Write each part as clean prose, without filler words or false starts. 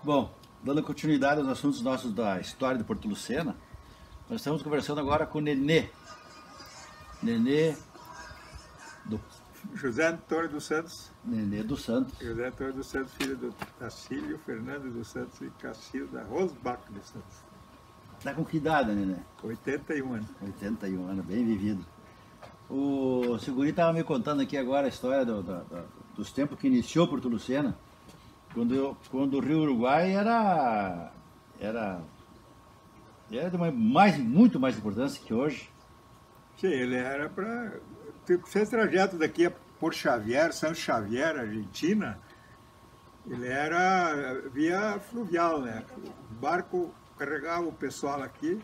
Bom, dando continuidade aos assuntos nossos da história de Porto Lucena, nós estamos conversando agora com o Nenê. Nenê do... José Antônio dos Santos. Nenê dos Santos. José Antônio dos Santos, filho do Tacílio Fernando dos Santos e Cacilda Rosbach dos Santos. Está com que idade, Nenê? 81 anos. 81 anos, bem vivido. O Seguri estava me contando aqui agora a história dos tempos que iniciou Porto Lucena, quando o Rio Uruguai era de muito mais importância que hoje. Sim, ele era para... Fez trajeto daqui a Porto Xavier, São Xavier, Argentina, ele era via fluvial, né? O barco carregava o pessoal aqui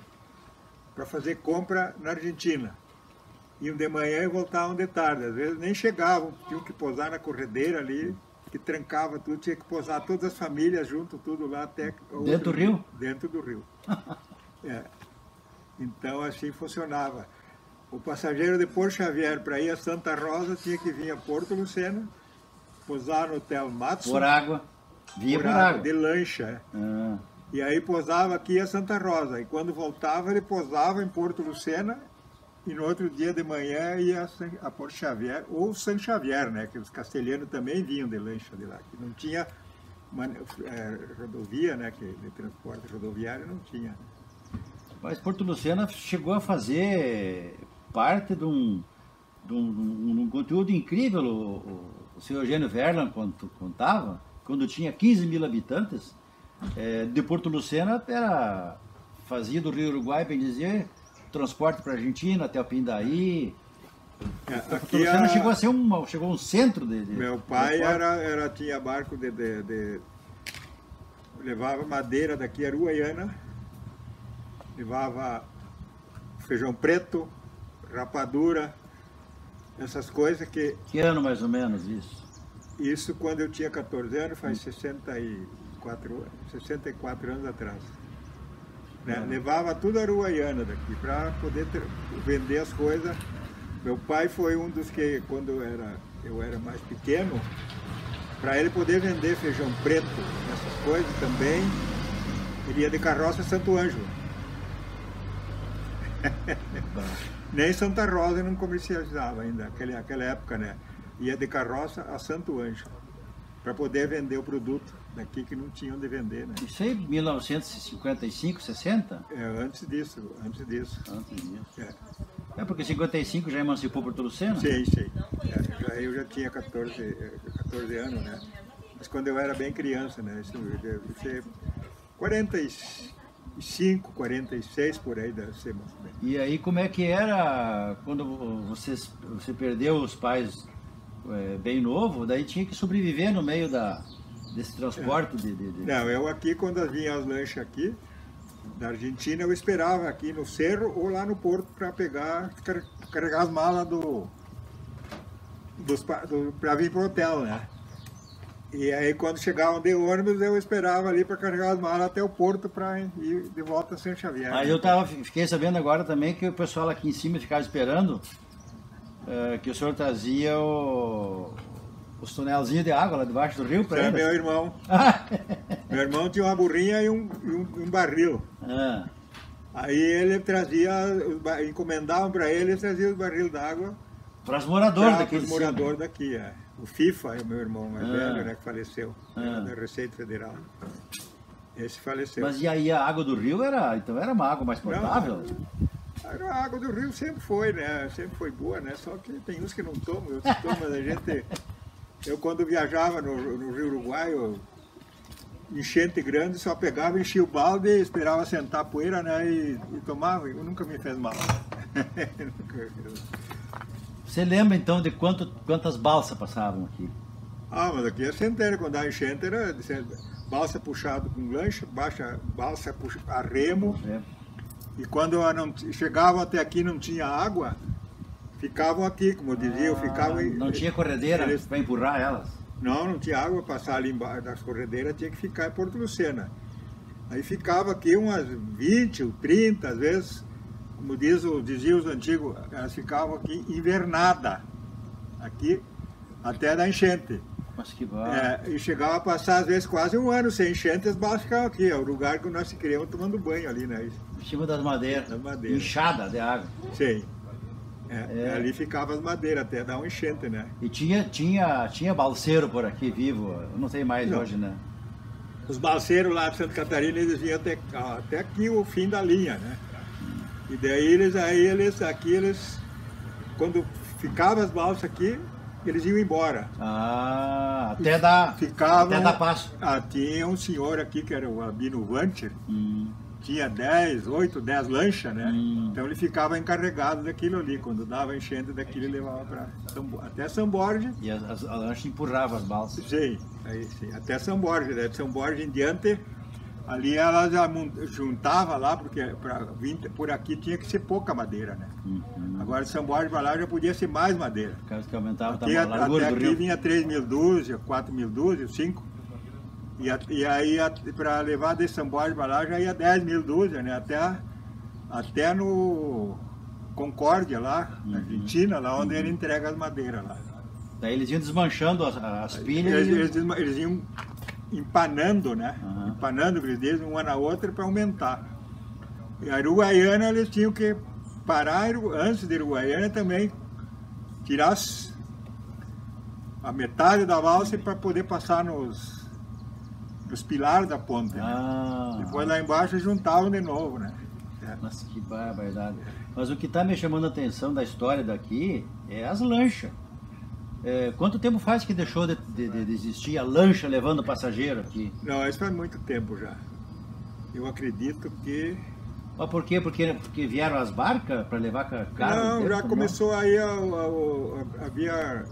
para fazer compra na Argentina. Iam de manhã e voltavam de tarde. Às vezes nem chegavam, tinham que pousar na corredeira ali, que trancava tudo, tinha que pousar todas as famílias junto, tudo lá até... Dentro do rio? Dentro do rio. É. Então assim funcionava. O passageiro de Porto Xavier para ir a Santa Rosa tinha que vir a Porto Lucena, pousar no Hotel Matsu. Por água. Via por água. De lancha. E aí pousava aqui a Santa Rosa. E quando voltava, ele pousava em Porto Lucena e no outro dia de manhã ia a Porto Xavier, ou São Xavier, né? Que os castelhanos também vinham de lancha de lá. Que não tinha rodovia, né? Que de transporte rodoviário não tinha. Mas Porto Lucena chegou a fazer parte de um conteúdo incrível. O senhor Eugênio Verlan contava, quando tinha 15 mil habitantes, de Porto Lucena fazia do Rio Uruguai, bem dizer, transporte para a Argentina, até o Pindaí. Porto Lucena chegou a ser um centro de meu pai tinha barco levava madeira daqui a Uruguaiana, levava feijão preto, rapadura, essas coisas que... Que ano mais ou menos isso? Isso quando eu tinha 14 anos, faz 64 anos atrás. Né? Levava tudo a Uruguaiana daqui, para poder vender as coisas. Meu pai foi um dos que, quando eu era mais pequeno, para ele poder vender feijão preto, essas coisas também, ele ia de carroça a Santo Ângelo. Nem Santa Rosa não comercializava ainda, naquela época, né? Ia de carroça a Santo Ângelo, para poder vender o produto daqui que não tinham de vender, né? Isso aí, 1955, 60? Antes disso. Antes disso. Porque 55 já emancipou Porto Lucena? Sim. Eu já tinha 14 anos, né? Mas quando eu era bem criança, né? Isso deve ser 45, 46 por aí deve ser mais ou menos. E aí como é que era quando você perdeu os pais bem novo, daí tinha que sobreviver no meio desse transporte Não, eu aqui, quando vinha as lanchas aqui, da Argentina, eu esperava aqui no Cerro ou lá no Porto para carregar as malas para vir pro hotel, né? E aí quando chegavam de ônibus, eu esperava ali para carregar as malas até o Porto para ir de volta a São Xavier. Aí eu fiquei sabendo agora também que o pessoal aqui em cima ficava esperando que o senhor trazia os tonelzinhos de água lá debaixo do rio para ele. Era meu irmão. Meu irmão tinha uma burrinha e um barril. Aí ele trazia, encomendavam para ele e trazia os barris d'água. Para os moradores daqui. Para os moradores daqui, O FIFA é o meu irmão mais velho, né, que faleceu, da Receita Federal. Esse faleceu. Mas e aí a água do rio então era uma água mais potável? A água do rio sempre foi, né? Sempre foi boa, né? Só que tem uns que não tomam, outros tomam. Eu quando viajava no Rio Uruguai, enchente grande, só pegava, enchia o balde, esperava sentar a poeira, né? E tomava. Eu nunca me fez mal. Você lembra então de quantas balsas passavam aqui? Mas aqui é centenário, quando dá enchente era balsa puxada com lancha, balsa a remo. E quando chegavam até aqui não tinha água, ficavam aqui, como eu dizia, não tinha corredeira para empurrar elas? Não tinha água para passar ali embaixo das corredeiras, tinha que ficar em Porto Lucena. Aí ficava aqui umas 20 ou 30, às vezes, como diziam os antigos, elas ficavam aqui invernada, aqui até da enchente. Mas que barato. E chegava a passar às vezes quase um ano sem enchente, as balas ficavam aqui, é o lugar que nós criamos tomando banho ali, né? Em cima das madeiras. Inchada de água. Sim. Ali ficavam as madeiras até dar um enchente, né? E tinha balseiro por aqui vivo, não tem mais hoje, né? Os balseiros lá de Santa Catarina, eles vinham até aqui o fim da linha, né? E daí eles, quando ficavam as balsas aqui, eles iam embora. Até dar passo. Tinha um senhor aqui que era o Albino Vancher, tinha 8, 10 lanchas, né? Então ele ficava encarregado daquilo ali. Quando dava enchente daquilo, ele levava até São Borges. E a lancha empurrava as balsas. Sim, até São Borges. De São Borges em diante, ali ela já juntava lá, porque para vir por aqui tinha que ser pouca madeira, né? Agora de São Borges para lá já podia ser mais madeira. Por causa que aumentava aqui, a largura até do aqui rio. Vinha 3.000 dúzias, 4.000 dúzias, 5. E aí para levar de São Borges para lá já ia 10.000 dúzias, né? Até no Concórdia lá, na Argentina, lá onde ele entrega as madeiras lá. Daí eles iam desmanchando as pilhas. Eles iam empanando, né? Empanando eles uma na outra para aumentar. E a Uruguaiana eles tinham que parar antes de Uruguaiana também, tirar a metade da valsa para poder passar nos pilares da ponte. Né? Depois lá embaixo juntavam de novo, né? Nossa, que barbaridade. Mas o que está me chamando a atenção da história daqui é as lanchas. Quanto tempo faz que deixou de existir a lancha levando passageiro aqui? Não, isso faz muito tempo já. Eu acredito que... Mas por quê? Porque vieram as barcas para levar carro? Não, já começou aí havia,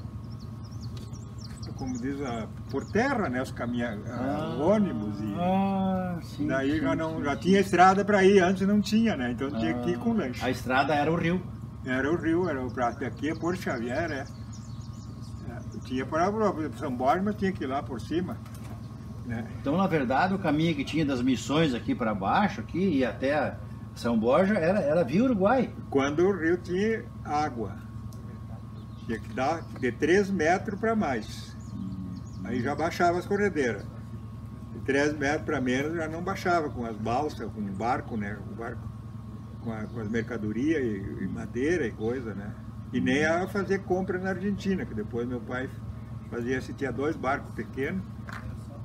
como diz, por terra, né, os ônibus. Sim, daí já tinha estrada para ir, antes não tinha, né? Então tinha que ir com lanche. A estrada era o rio? Era o rio, aqui é Porto Xavier, tinha para São Borges, mas tinha que ir lá por cima. Né? Então, na verdade, o caminho que tinha das Missões aqui para baixo, aqui e até São Borja, era via Uruguai. Quando o rio tinha água. Tinha que dar de 3 metros para mais. Aí já baixava as corredeiras. De 3 metros para menos já não baixava com as balsas, com o barco, né? O barco com as mercadorias e madeira e coisa, né? E nem a fazer compra na Argentina, que depois meu pai tinha 2 barcos pequenos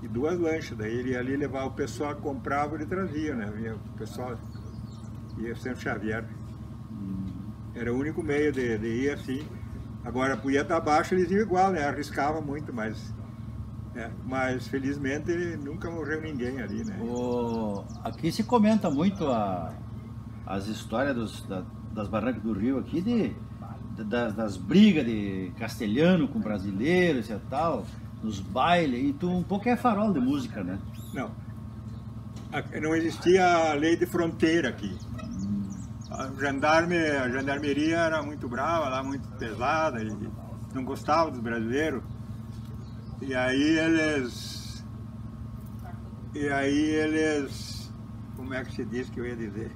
e 2 lanchas. Daí ele ia ali levar o pessoal, comprava e ele trazia, né? Vinha o pessoal ia São Xavier. Era o único meio de ir assim. Agora, podia estar abaixo, eles iam igual, né? Arriscava muito, mas felizmente nunca morreu ninguém ali, né? Aqui se comenta muito as histórias das barrancas do rio aqui, das brigas de castelhano com brasileiros e tal, nos bailes, e tu um pouco é farol de música, né? Não. Não existia a lei de fronteira aqui. A gendarmeria era muito brava, lá muito pesada, e não gostava dos brasileiros. E aí eles, como é que se diz que eu ia dizer?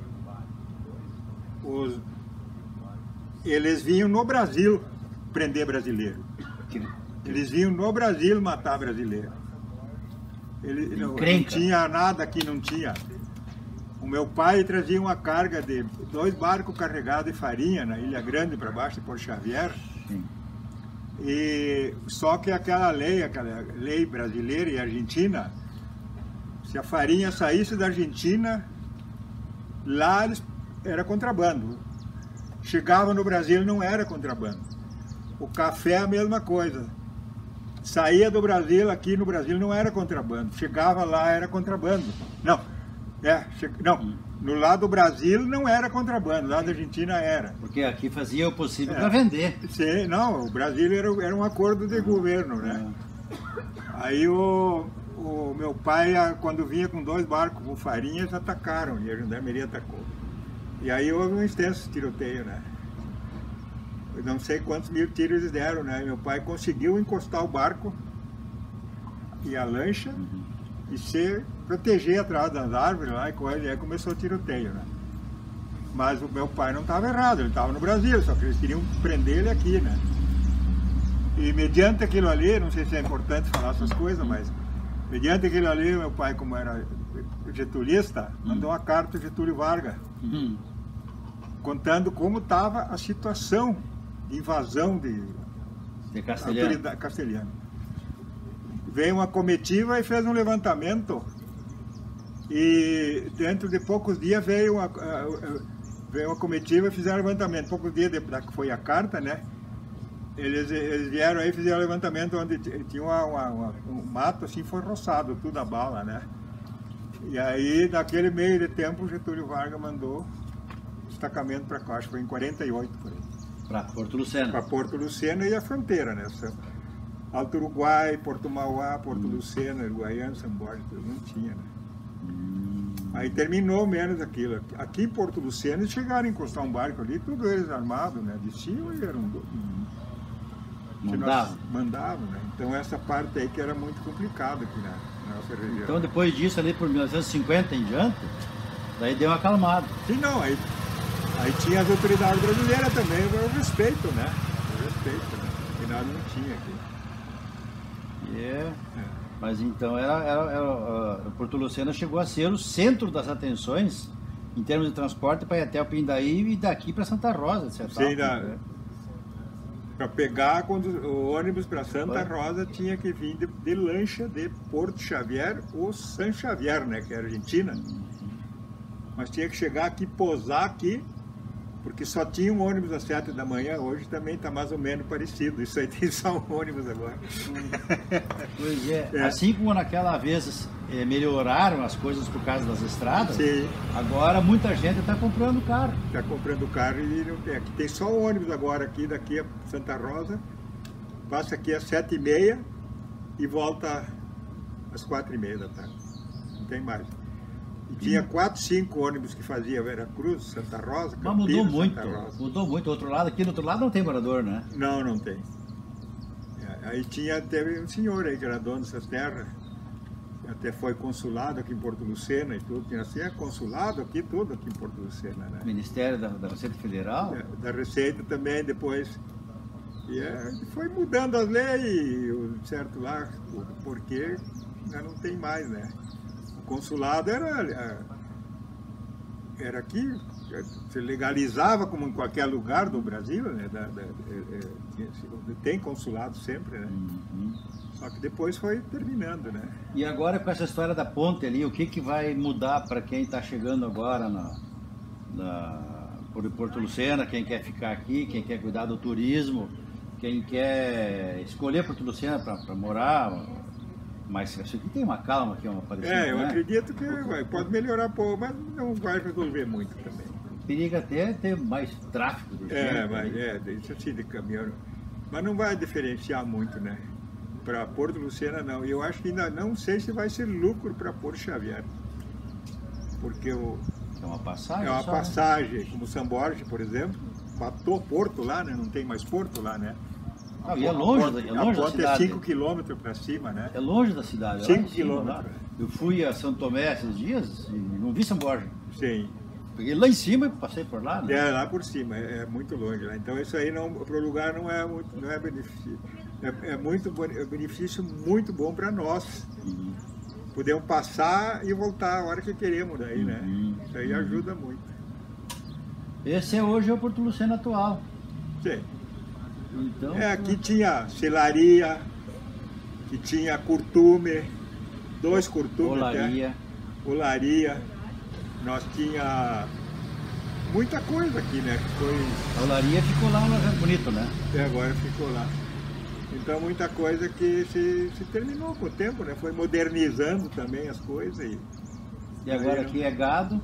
Eles vinham no Brasil prender brasileiro. Eles vinham no Brasil matar brasileiro. Não tinha nada aqui, não tinha. O meu pai trazia uma carga de 2 barcos carregados de farinha na Ilha Grande para baixo de Porto Xavier. E só que aquela lei brasileira e argentina, se a farinha saísse da Argentina, lá era contrabando. Chegava no Brasil, não era contrabando. O café é a mesma coisa. Saía do Brasil, aqui no Brasil não era contrabando. Chegava lá, era contrabando. No lado do Brasil não era contrabando, lá da Argentina era. Porque aqui fazia o possível para vender. Sim, não, o Brasil era um acordo de governo, né? Aí o meu pai, quando vinha com 2 barcos com farinha, eles atacaram, e a gendarmeria atacou. E aí houve um extenso tiroteio, né? Eu não sei quantos 1000 tiros eles deram, né? Meu pai conseguiu encostar o barco e a lancha e se proteger atrás das árvores lá e coisa, e aí começou o tiroteio, né? Mas o meu pai não estava errado, ele estava no Brasil, só que eles queriam prender ele aqui, né? E mediante aquilo ali, não sei se é importante falar essas coisas, mas mediante aquilo ali, meu pai, como era getulista, mandou uma carta ao Getúlio Vargas, contando como estava a situação de invasão de castelhano. Veio uma comitiva e fez um levantamento, e dentro de poucos dias veio uma comitiva e fizeram levantamento. Poucos dias depois que foi a carta, né? Eles vieram aí e fizeram levantamento onde tinha um mato assim, foi roçado, tudo a bala, né? E aí, naquele meio de tempo, o Getúlio Vargas mandou destacamento para cá, acho que foi em 48 por aí. Para Porto Lucena. Para Porto Lucena e a fronteira, né? Alto Uruguai, Porto Mauá, Porto Lucena, Uruguaiana, São Borges, não tinha, né? Aí terminou menos aquilo. Aqui em Porto Lucena, eles chegaram a encostar um barco ali, tudo eles armados, né? Desciam e eram... Mandavam, né? Então essa parte aí que era muito complicada aqui na nossa região. Então depois disso, ali por 1950 em diante, daí deu uma acalmada. Sim, não, aí tinha as autoridades brasileiras também, o respeito, né? O respeito, né? Que nada não tinha aqui. Mas então Porto Lucena chegou a ser o centro das atenções em termos de transporte para ir até o Pindaí e daqui para Santa Rosa, de certa forma. Para pegar o ônibus para Santa Rosa tinha que vir de lancha de Porto Xavier ou San Xavier, né, que é Argentina. Mas tinha que chegar aqui, posar aqui, porque só tinha um ônibus às 7 da manhã. Hoje também está mais ou menos parecido. Isso aí tem só um ônibus agora. Pois é. Assim como naquela vez melhoraram as coisas por causa das estradas, sim, agora muita gente está comprando carro. Está comprando carro e não tem. Aqui tem só um ônibus agora, aqui daqui a Santa Rosa, passa aqui às 7h30 e volta às 4h30 da tarde. Não tem mais. E tinha 4, 5 ônibus que fazia Veracruz, Santa Rosa, Campinas, mas mudou muito, Santa Rosa. Mudou muito. Aqui do outro lado não tem morador, né? Não, não tem. Aí teve um senhor aí que era dono dessas terras, até foi consulado aqui em Porto Lucena e tudo, tinha assim, consulado aqui, tudo aqui em Porto Lucena, né? Ministério da Receita Federal? Da Receita também, depois. E foi mudando as leis, certo lá, porque já não tem mais, né? O consulado era aqui, se legalizava como em qualquer lugar do Brasil, né? Tem consulado sempre, né? Só que depois foi terminando, né? E agora com essa história da ponte ali, o que vai mudar para quem está chegando agora por Porto Lucena, quem quer ficar aqui, quem quer cuidar do turismo, quem quer escolher Porto Lucena para morar? Mas isso aqui tem uma calma aqui, uma parecida, eu acredito que pode melhorar pouco, mas não vai resolver muito também. Periga até ter mais tráfego de gente. Mas isso assim de caminhão. Mas não vai diferenciar muito, né? Para Porto Lucena não. E eu acho que ainda não sei se vai ser lucro para Porto Xavier. Porque é uma passagem. É uma passagem, né? Como São Borges, por exemplo, patou Porto lá, né? Não tem mais Porto lá, né? E é longe da cidade. A ponte é 5 km para cima, né? É longe da cidade. 5 km. Eu fui a São Tomé esses dias e não vi São Borges. Sim. Peguei lá em cima e passei por lá, né? Lá por cima, é muito longe lá. Então isso aí para o lugar não é benefício. É benefício muito bom para nós. Podemos passar e voltar a hora que queremos daí, né? Isso aí ajuda muito. Esse hoje é o Porto Lucena atual. Sim. Então, aqui tinha selaria, que tinha curtume, 2 curtumes. Olaria. Nós tinha muita coisa aqui, né? A olaria ficou lá, um bonito, né? Agora ficou lá. Então muita coisa que se terminou com o tempo, né? Foi modernizando também as coisas. E agora aqui é gado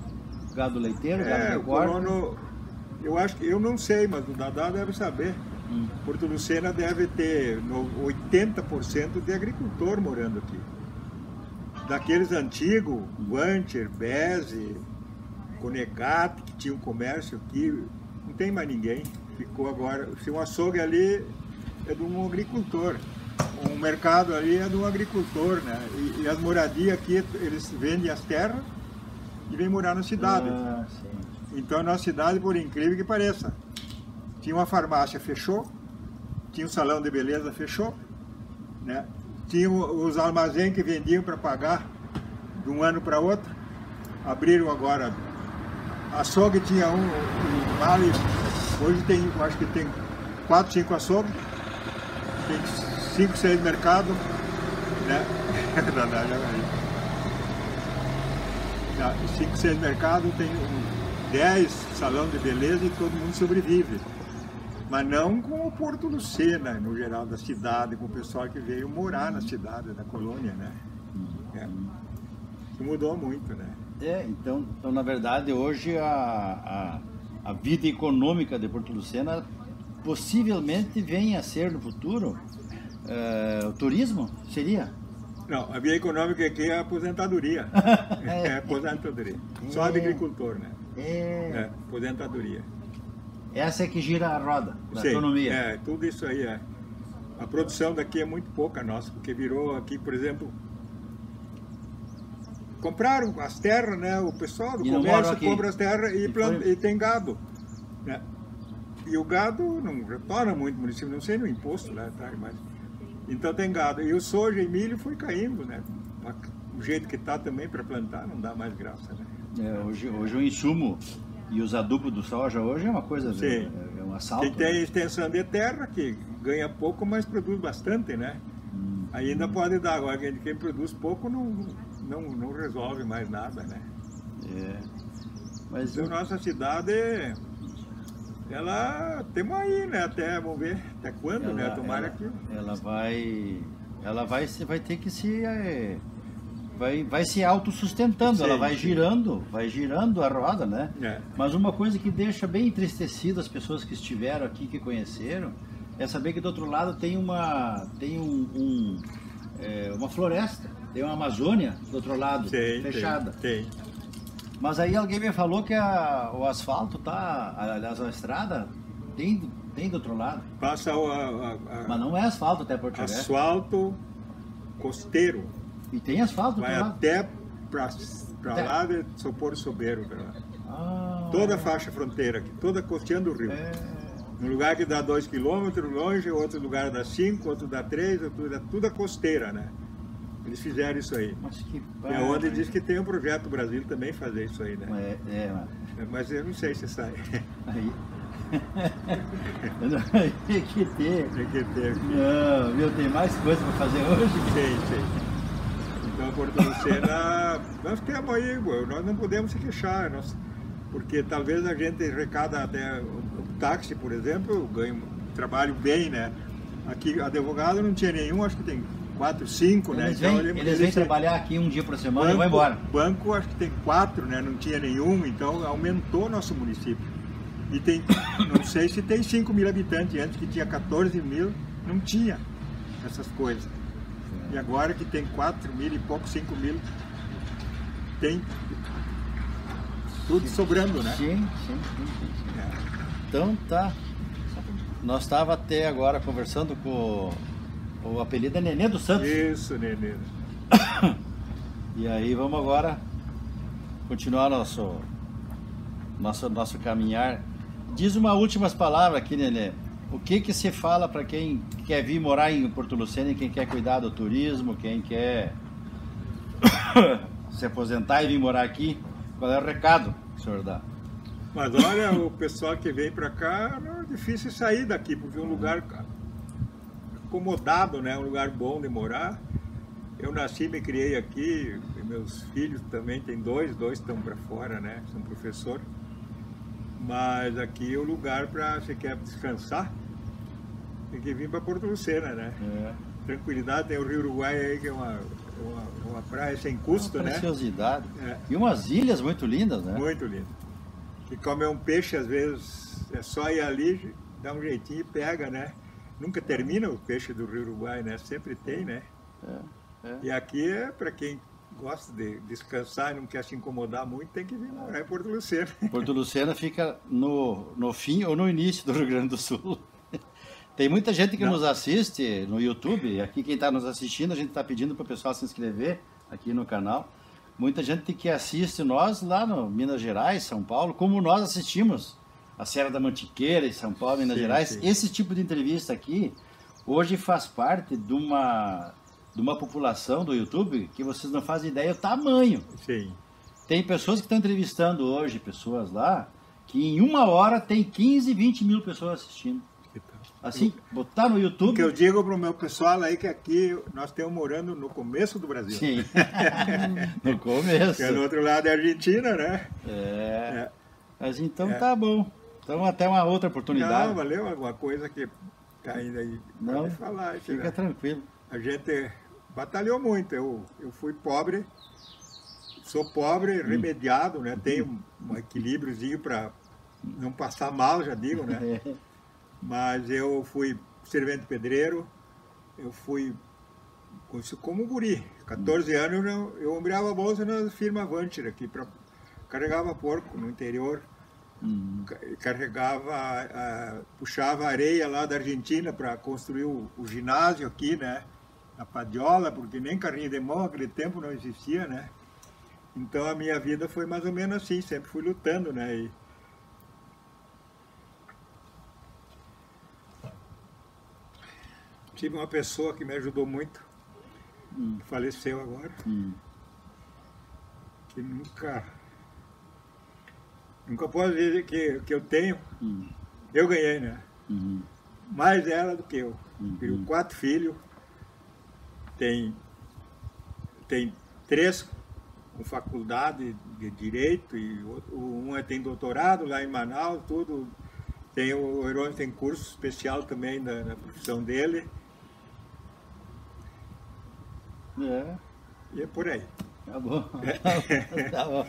leiteiro, gado de corte. Eu acho que, eu não sei, mas o Dadá deve saber. Porto Lucena deve ter 80% de agricultor morando aqui. Daqueles antigos, Wancher, Beze, Conegate, que tinha um comércio aqui, não tem mais ninguém. Ficou agora, se um açougue ali é de um agricultor, um mercado ali é de um agricultor, né? E as moradias aqui, eles vendem as terras e vêm morar na cidade. Então a nossa cidade, por incrível que pareça, tinha uma farmácia, fechou, tinha um salão de beleza, fechou, né? Tinha os armazéns que vendiam para pagar de um ano para outro, abriram agora. Açougue tinha um vale, hoje tem, eu acho que tem 4, 5 açougues, tem 5, 6 mercados, né? 5, 6 mercados, tem 10 salão de beleza e todo mundo sobrevive. Mas não com o Porto Lucena, no geral, da cidade, com o pessoal que veio morar na cidade, na colônia, né? Isso mudou muito, né? Então, na verdade, hoje a vida econômica de Porto Lucena possivelmente venha a ser no futuro o turismo, seria? Não, a vida econômica aqui é a aposentadoria. É aposentadoria. Só de agricultor, né? Aposentadoria. Essa é que gira a roda da economia. Tudo isso aí é. A produção daqui é muito pouca nossa, porque virou aqui, por exemplo, compraram as terras, né? O pessoal do comércio compra as terras e tem gado, né? E o gado não retorna muito no município, não sei no imposto, né? Mas, então tem gado. E o soja e milho foi caindo, né? O jeito que está também para plantar não dá mais graça, né? Hoje o insumo e os adubos do soja hoje é uma coisa, é um assalto. Quem tem extensão de terra, que ganha pouco, mas produz bastante, né? Ainda pode dar. Agora, quem produz pouco não resolve mais nada, né? Mas então, nossa cidade, ela temos aí, né? Até, vamos ver até quando, né? Tomara que... Ela vai ter que se... Vai se autossustentando, ela vai girando a roda, né? Mas uma coisa que deixa bem entristecido as pessoas que estiveram aqui, que conheceram, é saber que do outro lado tem uma floresta, tem uma Amazônia do outro lado, fechada. Tem. Mas aí alguém me falou que o asfalto aliás, a estrada tem do outro lado. Passa Mas não é asfalto até Porto Alegre. Asfalto costeiro. E tem asfalto do vai outro lado. Até para lá de Sopor Sobeiro. Toda a faixa fronteira aqui, toda costeando o rio. Um lugar que dá 2 km longe, outro lugar dá 5, outro dá 3, tudo a costeira, né? Eles fizeram isso aí. Mas que é onde diz que tem um projeto Brasil também fazer isso aí, né? Mas eu não sei se sai. Aí. Tem que ter. Não, tem mais coisa para fazer hoje? Tem. Então, Porto Lucena, nós temos aí, nós não podemos se queixar, porque talvez a gente arrecada até o táxi, por exemplo, trabalho bem, né? Aqui, advogado não tinha nenhum, acho que tem 4, 5, né? Eles vêm trabalhar aqui um dia por semana e vão embora. Banco, acho que tem 4, né? Não tinha nenhum, então aumentou nosso município. E tem, não sei se tem 5 mil habitantes, antes que tinha 14 mil, não tinha essas coisas. E agora que tem 4 mil e pouco, 5 mil, tem tudo sobrando, né? Sim. Então tá. Nós estávamos até agora conversando com o apelido é Nenê dos Santos. Isso, Nenê. E aí vamos agora continuar nosso caminhar. Diz uma últimas palavras aqui, Nenê. O que se fala para quem quer vir morar em Porto Lucena e quem quer cuidar do turismo, quem quer se aposentar e vir morar aqui? Qual é o recado que o senhor dá? Mas olha, o pessoal que vem para cá, não é difícil sair daqui, porque é um lugar acomodado, né? Um lugar bom de morar. Eu nasci e me criei aqui, e meus filhos também, tem dois estão para fora, né? São professores. Mas aqui é o lugar para, se quer descansar, tem que vir para Porto Lucena, né? Tranquilidade, tem o Rio Uruguai aí, que é uma praia sem custo, uma preciosidade. Né? E umas ilhas muito lindas, né? Muito lindo. E comer um peixe, às vezes, é só ir ali, dá um jeitinho e pega, né? Nunca termina o peixe do Rio Uruguai, né? Sempre tem, né? E aqui é para quem gosta de descansar e não quer se incomodar muito, tem que vir morar em Porto Lucena. Porto Lucena fica no fim ou no início do Rio Grande do Sul. Tem muita gente que nos assiste no YouTube. Aqui quem está nos assistindo, a gente está pedindo para o pessoal se inscrever aqui no canal. muita gente que assiste nós lá no Minas Gerais, São Paulo, como nós assistimos a Serra da Mantiqueira em São Paulo, Minas Gerais. Sim. Esse tipo de entrevista aqui, hoje faz parte de uma população do YouTube que vocês não fazem ideia do tamanho. Sim. Tem pessoas que estão entrevistando hoje, pessoas lá, que em 1 hora tem 15, 20 mil pessoas assistindo. Assim, botar no YouTube... O que eu digo para o meu pessoal aí que aqui nós estamos morando no começo do Brasil. Sim, no começo. Que é do outro lado da Argentina, né? Mas então tá bom. Então até uma outra oportunidade. Não, valeu alguma coisa que tá ainda aí. Não, pode falar. fica tranquilo. A gente batalhou muito. Eu fui pobre, sou pobre, remediado, né? Tenho um equilíbriozinho para não passar mal, já digo, né? Mas eu fui servente pedreiro, eu fui como guri. 14 anos eu ombreava a bolsa na firma Vantir aqui, carregava porco no interior, puxava areia lá da Argentina para construir o ginásio aqui, né? Na Padiola, porque nem carrinho de mão naquele tempo não existia, né? Então a minha vida foi mais ou menos assim, sempre fui lutando, né? Tive uma pessoa que me ajudou muito, que faleceu agora, que nunca posso dizer que eu tenho, eu ganhei, né? Mais ela do que eu. Tenho 4 filhos, tem 3 com faculdade de Direito, e um tem doutorado lá em Manaus, tudo. O Herói tem curso especial também na profissão dele. E é por aí. Tá bom. Tá bom.